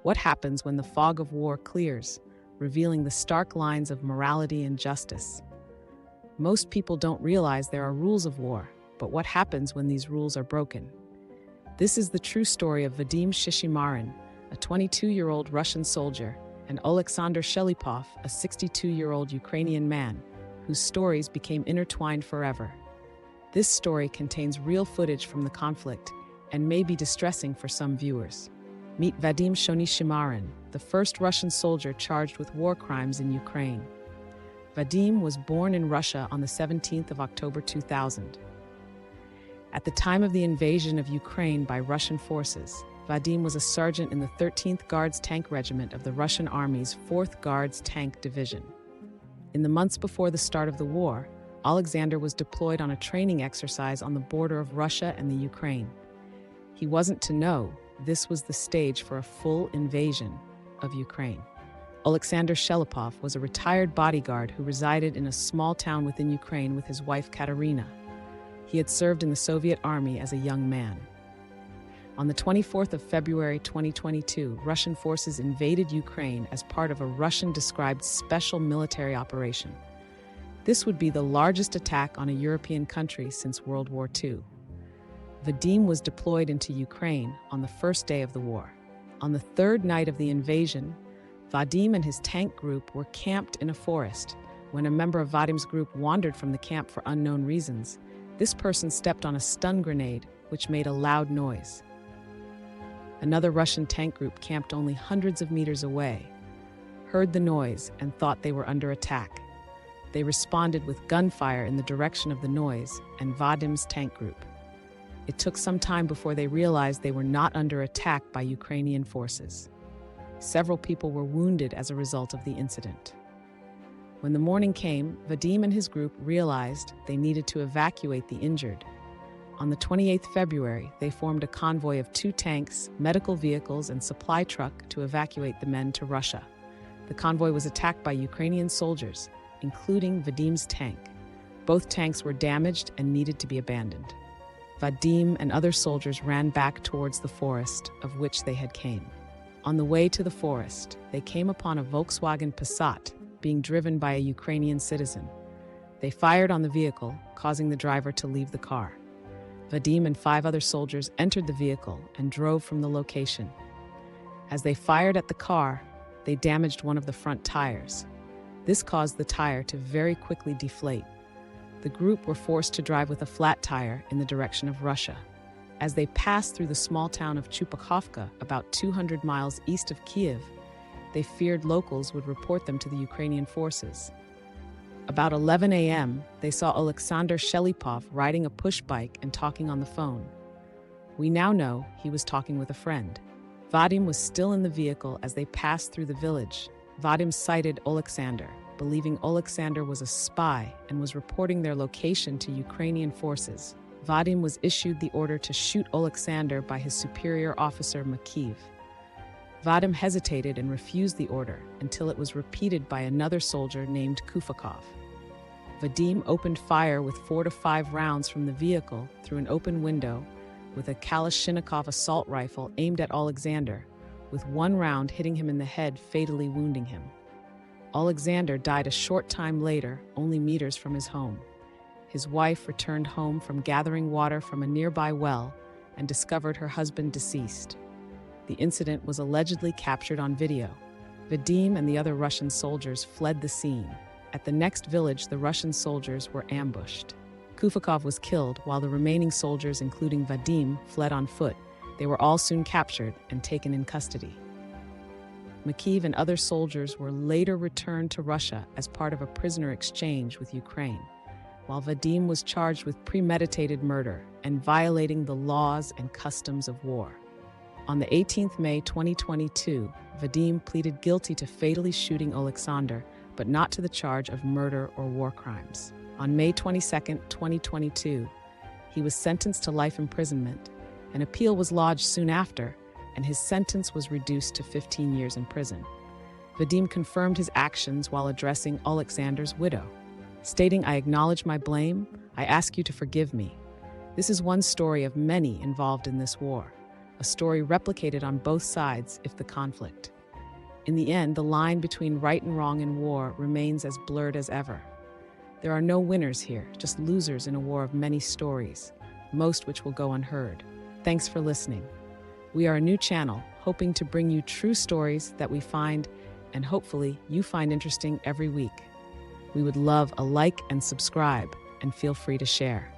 What happens when the fog of war clears, revealing the stark lines of morality and justice? Most people don't realize there are rules of war, but what happens when these rules are broken? This is the true story of Vadim SHISHIMARIN, a 22-year-old Russian soldier, and Alexander Shelipov, a 62-year-old Ukrainian man, whose stories became intertwined forever. This story contains real footage from the conflict and may be distressing for some viewers. Meet Vadim SHISHIMARIN, the first Russian soldier charged with war crimes in Ukraine. Vadim was born in Russia on the 17th of October 2000. At the time of the invasion of Ukraine by Russian forces, Vadim was a sergeant in the 13th Guards Tank Regiment of the Russian Army's 4th Guards Tank Division. In the months before the start of the war, Alexander was deployed on a training exercise on the border of Russia and the Ukraine. He wasn't to know this was the stage for a full invasion of Ukraine. Alexander Shelipov was a retired bodyguard who resided in a small town within Ukraine with his wife Katerina. He had served in the Soviet Army as a young man. On the 24th of February 2022, Russian forces invaded Ukraine as part of a Russian-described special military operation. This would be the largest attack on a European country since World War II. Vadim was deployed into Ukraine on the first day of the war. On the third night of the invasion, Vadim and his tank group were camped in a forest. When a member of Vadim's group wandered from the camp for unknown reasons, this person stepped on a stun grenade, which made a loud noise. Another Russian tank group camped only hundreds of meters away, heard the noise, and thought they were under attack. They responded with gunfire in the direction of the noise and Vadim's tank group. It took some time before they realized they were not under attack by Ukrainian forces. Several people were wounded as a result of the incident. When the morning came, Vadim and his group realized they needed to evacuate the injured. On the 28th February, they formed a convoy of 2 tanks, medical vehicles, and supply truck to evacuate the men to Russia. The convoy was attacked by Ukrainian soldiers, including Vadim's tank. Both tanks were damaged and needed to be abandoned. Vadim and other soldiers ran back towards the forest of which they had came. On the way to the forest, they came upon a Volkswagen Passat being driven by a Ukrainian citizen. They fired on the vehicle, causing the driver to leave the car. Vadim and 5 other soldiers entered the vehicle and drove from the location. As they fired at the car, they damaged one of the front tires. This caused the tire to very quickly deflate. The group were forced to drive with a flat tire in the direction of Russia. As they passed through the small town of Chupakhovka, about 200 miles east of Kiev, they feared locals would report them to the Ukrainian forces. About 11 a.m., they saw Alexander Shelipov riding a push bike and talking on the phone. We now know he was talking with a friend. Vadim was still in the vehicle as they passed through the village. Vadim sighted Alexander, believing Alexander was a spy and was reporting their location to Ukrainian forces. Vadim was issued the order to shoot Alexander by his superior officer Makiv. Vadim hesitated and refused the order until it was repeated by another soldier named Kufakov. Vadim opened fire with 4 to 5 rounds from the vehicle through an open window with a Kalashnikov assault rifle aimed at Alexander, with 1 round hitting him in the head, fatally wounding him. Alexander died a short time later, only meters from his home. His wife returned home from gathering water from a nearby well and discovered her husband deceased. The incident was allegedly captured on video. Vadim and the other Russian soldiers fled the scene. At the next village, the Russian soldiers were ambushed. Kufakov was killed, while the remaining soldiers, including Vadim, fled on foot. They were all soon captured and taken in custody. Makiv and other soldiers were later returned to Russia as part of a prisoner exchange with Ukraine, while Vadim was charged with premeditated murder and violating the laws and customs of war. On the 18th May 2022, Vadim pleaded guilty to fatally shooting Alexander, but not to the charge of murder or war crimes. On May 22, 2022, he was sentenced to life imprisonment. An appeal was lodged soon after, and his sentence was reduced to 15 years in prison. Vadim confirmed his actions while addressing Alexander's widow, stating, "I acknowledge my blame. I ask you to forgive me. This is one story of many involved in this war. a story replicated on both sides if the conflict. In the end, the line between right and wrong in war remains as blurred as ever. There are no winners here, just losers in a war of many stories, most which will go unheard. Thanks for listening. We are a new channel, hoping to bring you true stories that we find and hopefully you find interesting every week. We would love a like and subscribe, and feel free to share.